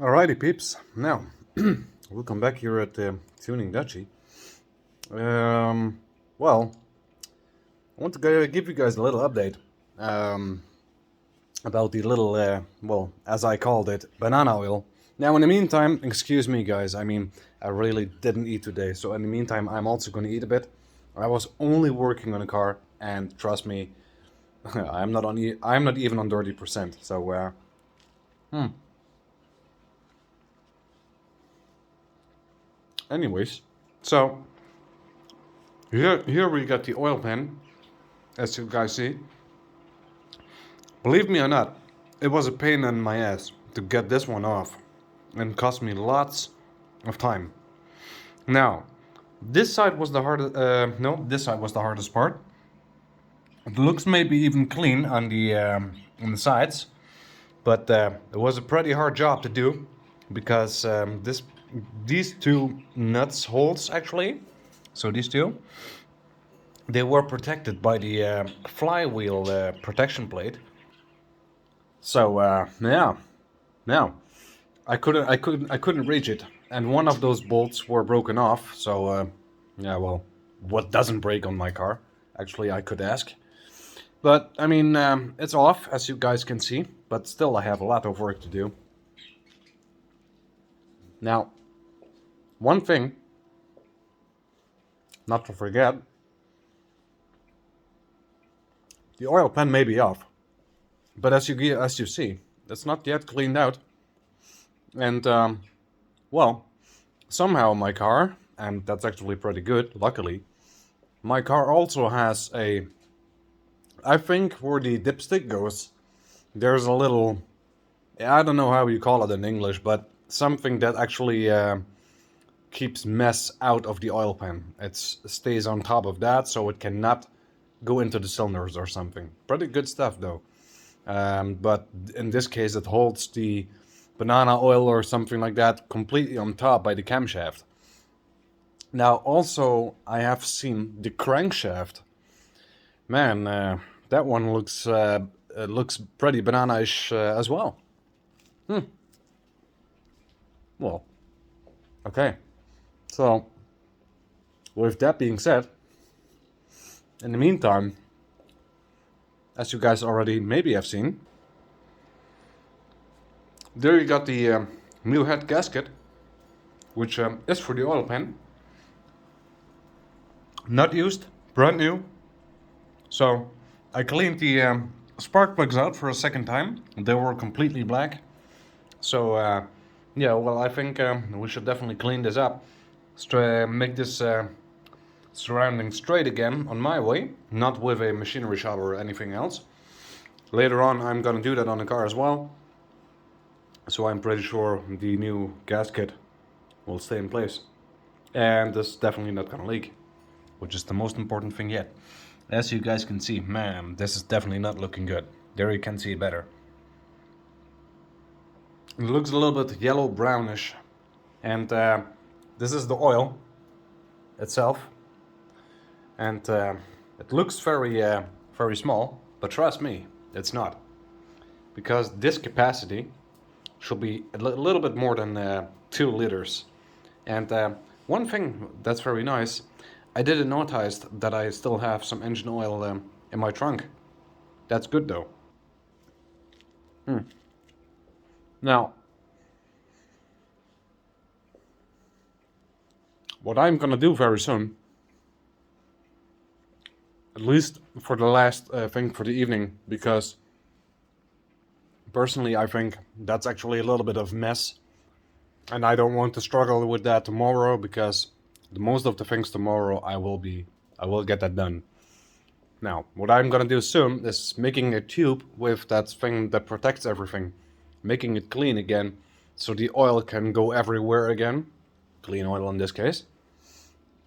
Alrighty, peeps. Now, welcome back here at Tuning Dutchy. Well, I want to give you guys a little update about the little, well, as I called it, banana oil. Now, in the meantime, excuse me, guys. I mean, I really didn't eat today, so in the meantime, I'm also going to eat a bit. I was only working on a car, and trust me, I'm not on. I'm not even on 30%. So, anyways, so. Here we got the oil pan, as you guys see. Believe me or not, it was a pain in my ass to get this one off, and cost me lots of time. Now, this side was the hardest. No, this side was the hardest part. It looks maybe even clean on the sides, but it was a pretty hard job to do because these two nuts holes actually. So these two, they were protected by the flywheel protection plate. So yeah, now I couldn't reach it, and one of those bolts were broken off. So yeah, well, what doesn't break on my car? Actually, I could ask, but I mean it's off, as you guys can see. But still, I have a lot of work to do. Now, one thing not to forget: the oil pan may be off, but as you see, it's not yet cleaned out, and well, somehow my car, and that's actually pretty good, luckily, my car also has a, I think where the dipstick goes, there's a little, I don't know how you call it in English, but something that actually keeps mess out of the oil pan. It stays on top of that, so it cannot go into the cylinders or something. Pretty good stuff though. But in this case, it holds the banana oil or something like that completely on top by the camshaft. Now, also, I have seen the crankshaft. Man, that one looks pretty banana-ish as well. Well, okay. So, with that being said, in the meantime, as you guys already maybe have seen, there you got the new head gasket, which is for the oil pan. Not used, brand new. So I cleaned the spark plugs out for a second time. They were completely black. So yeah, well, I think we should definitely clean this up. Make this surrounding straight again on my way, not with a machinery shop or anything else. Later on, I'm gonna do that on the car as well. So I'm pretty sure the new gasket will stay in place. And this is definitely not gonna leak, which is the most important thing yet. As you guys can see, man, this is definitely not looking good. There you can see it better. It looks a little bit yellow brownish, and this is the oil itself, and it looks very small, but trust me, it's not, because this capacity should be a little bit more than 2 liters. And one thing that's very nice, I didn't notice that I still have some engine oil in my trunk. That's good though. Now, what I'm gonna do very soon, at least for the last thing for the evening, because personally I think that's actually a little bit of mess, and I don't want to struggle with that tomorrow, because most of the things tomorrow I will get that done. Now, what I'm gonna do soon is making a tube with that thing that protects everything, making it clean again, so the oil can go everywhere again. Clean oil in this case.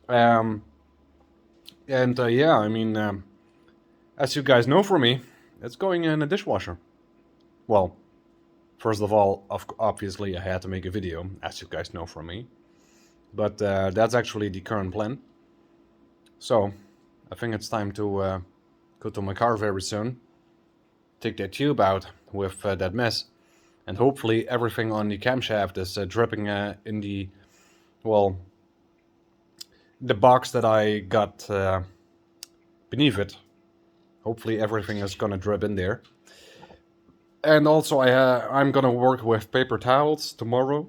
And yeah, I mean, as you guys know from me, it's going in a dishwasher. Well, first of all, obviously I had to make a video, as you guys know from me. But that's actually the current plan. So, I think it's time to go to my car very soon, take that tube out with that mess, and hopefully everything on the camshaft is dripping in the, well, the box that I got beneath it. Hopefully everything is gonna drip in there. And also I'm gonna work with paper towels tomorrow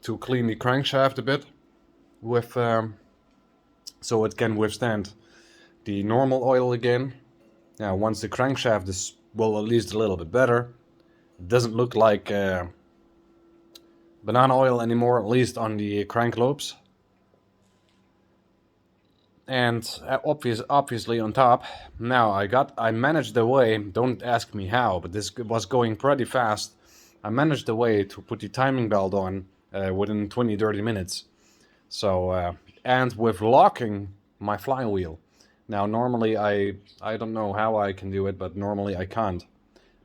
to clean the crankshaft a bit with so it can withstand the normal oil again. Now once the crankshaft is, well, at least a little bit better, it doesn't look like banana oil anymore, at least on the crank lobes. And obviously on top, now I managed a way, don't ask me how, but this was going pretty fast. I managed a way to put the timing belt on within 20-30 minutes. So and with locking my flywheel. Now normally I don't know how I can do it, but normally I can't.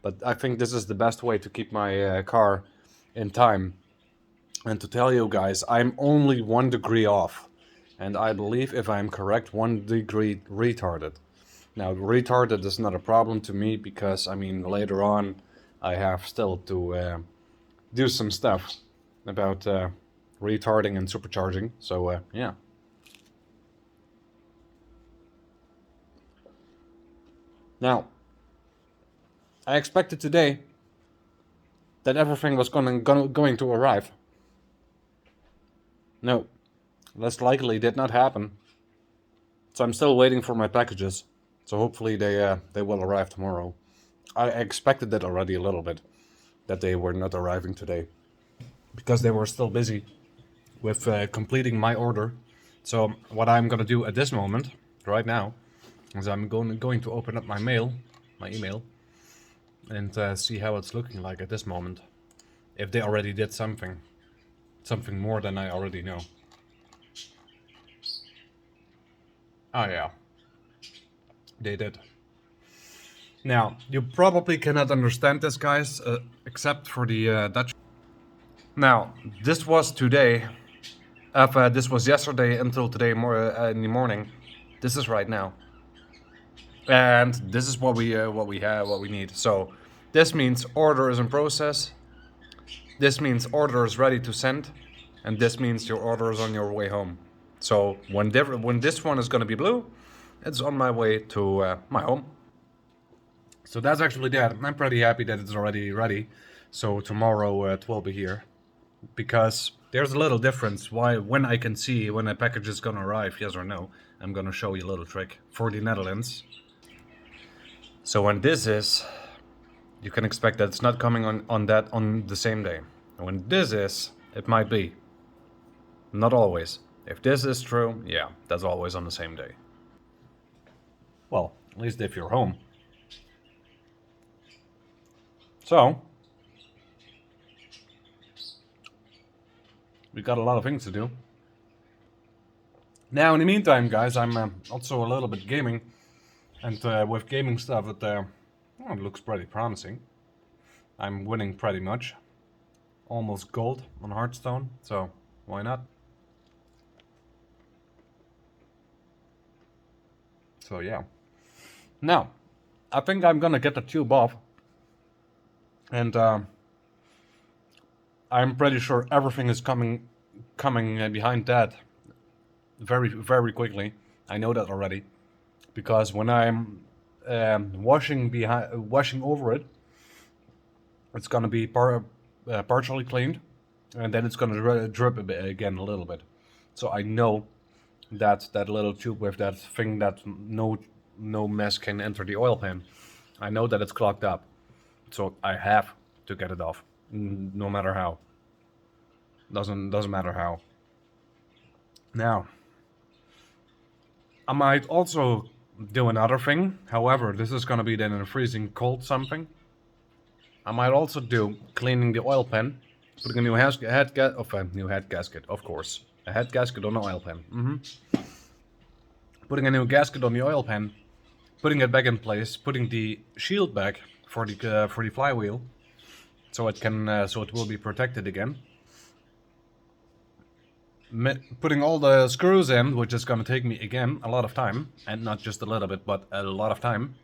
But I think this is the best way to keep my car in time. And to tell you guys, I'm only 1 degree off. And I believe, if I'm correct, 1 degree retarded. Now, retarded is not a problem to me because, I mean, later on I have still to do some stuff about retarding and supercharging. So, yeah. Now, I expected today that everything was going to arrive. No, less likely did not happen. So I'm still waiting for my packages. So hopefully they will arrive tomorrow. I expected that already a little bit, that they were not arriving today, because they were still busy with completing my order. So what I'm gonna do at this moment, right now, is I'm going to open up my email, and see how it's looking like at this moment. If they already did something more than I already know. Oh yeah, they did. Now, you probably cannot understand this, guys, except for the Dutch. Now, this was today. This was yesterday until today in the morning. This is right now, and this is what we have, what we need. So, this means order is in process. This means order is ready to send, and this means your order is on your way home. So when this one is going to be blue, it's on my way to my home. So that's actually that. I'm pretty happy that it's already ready. So tomorrow it will be here, because there's a little difference when I can see when a package is going to arrive, yes or no. I'm going to show you a little trick for the Netherlands. So when this is, you can expect that it's not coming on the same day. And when this is, it might be. Not always. If this is true, yeah, that's always on the same day. Well, at least if you're home. So, we got a lot of things to do. Now, in the meantime, guys, I'm also a little bit gaming. And with gaming stuff, it looks pretty promising. I'm winning pretty much. Almost gold on Hearthstone, so why not? So yeah. Now, I think I'm gonna get the tube off. And I'm pretty sure everything is coming behind that very, very quickly. I know that already, because when I'm washing over it, it's gonna be partially cleaned, and then it's gonna drip a bit again, a little bit. So I know that little tube with that thing that no mess can enter the oil pan, I know that it's clogged up. So I have to get it off, no matter how. Doesn't matter how. Now, I might also do another thing. However, this is gonna be then in a freezing cold something. I might also do cleaning the oil pan, putting a new head gasket, of course, a head gasket on the oil pan. Putting a new gasket on the oil pan, putting it back in place, putting the shield back for the flywheel, so it will be protected again. Putting all the screws in, which is going to take me again a lot of time, and not just a little bit, but a lot of time.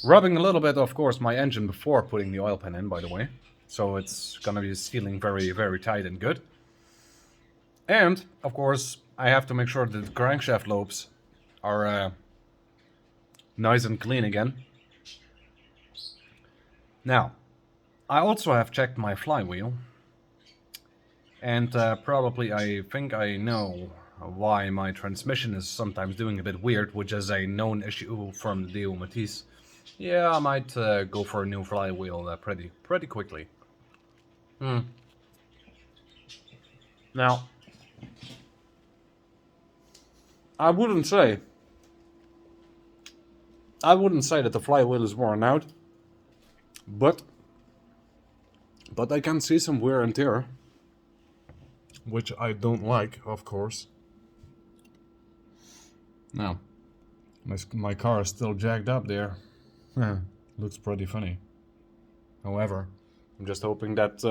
Rubbing a little bit, of course, my engine before putting the oil pan in, by the way. So it's gonna be sealing very, very tight and good. And, of course, I have to make sure that the crankshaft lobes are nice and clean again. Now, I also have checked my flywheel. And probably I think I know why my transmission is sometimes doing a bit weird, which is a known issue from Leo Matisse. Yeah, I might go for a new flywheel pretty quickly. Now, I wouldn't say that the flywheel is worn out, but I can see some wear and tear, which I don't like, of course. Now, my car is still jacked up there. Looks pretty funny. However, I'm just hoping that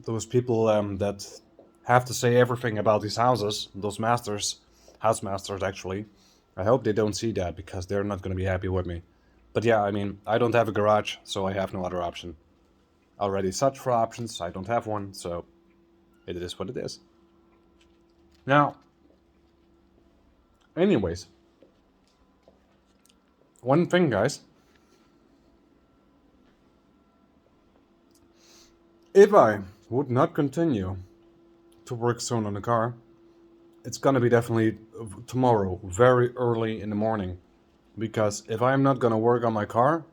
those people that have to say everything about these houses, those house masters actually, I hope they don't see that, because they're not going to be happy with me. But yeah, I mean, I don't have a garage, so I have no other option. I already searched for options, I don't have one, so it is what it is. Now, anyways, one thing, guys. If I would not continue to work soon on the car, it's gonna be definitely tomorrow, very early in the morning. Because if I'm not gonna work on my car,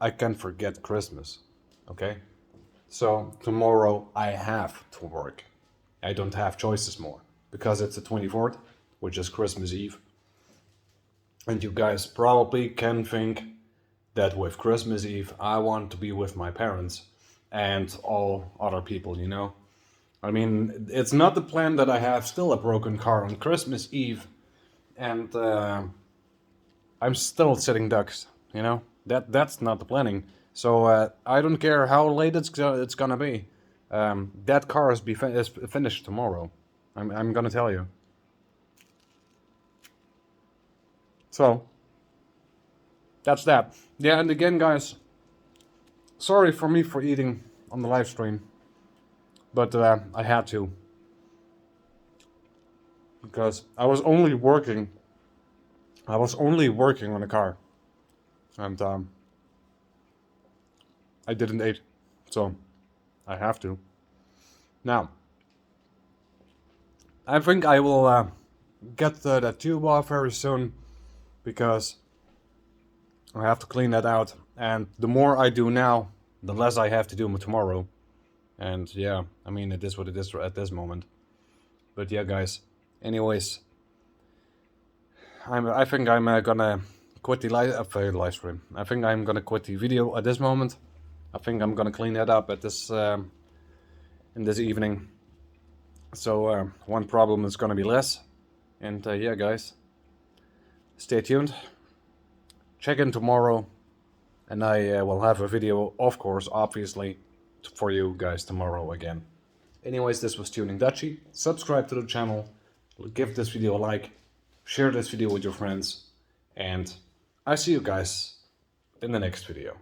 I can forget Christmas. Okay? So tomorrow I have to work. I don't have choices more. Because it's the 24th, which is Christmas Eve. And you guys probably can think that with Christmas Eve I want to be with my parents and all other people, you know? I mean, it's not the plan that I have still a broken car on Christmas Eve and I'm still sitting ducks, you know? That's not the planning. So I don't care how late it's gonna be. That car is finished tomorrow. I'm gonna tell you. So, that's that. Yeah, and again, guys, sorry for me for eating on the live stream, but I had to, because I was only working on the car, and I didn't eat, so I have to. Now, I think I will get that tube off very soon, because I have to clean that out, and the more I do now, the less I have to do tomorrow. And yeah, I mean, it is what it is at this moment. But yeah, guys, anyways, I think I'm gonna quit the live stream. I think I'm gonna quit the video at this moment. I think I'm gonna clean that up at this in this evening. So one problem is gonna be less. And yeah, guys, stay tuned. Check in tomorrow, and I will have a video, of course, obviously, for you guys tomorrow again. Anyways, this was Tuning Dutchy. Subscribe to the channel, give this video a like, share this video with your friends, and I see you guys in the next video.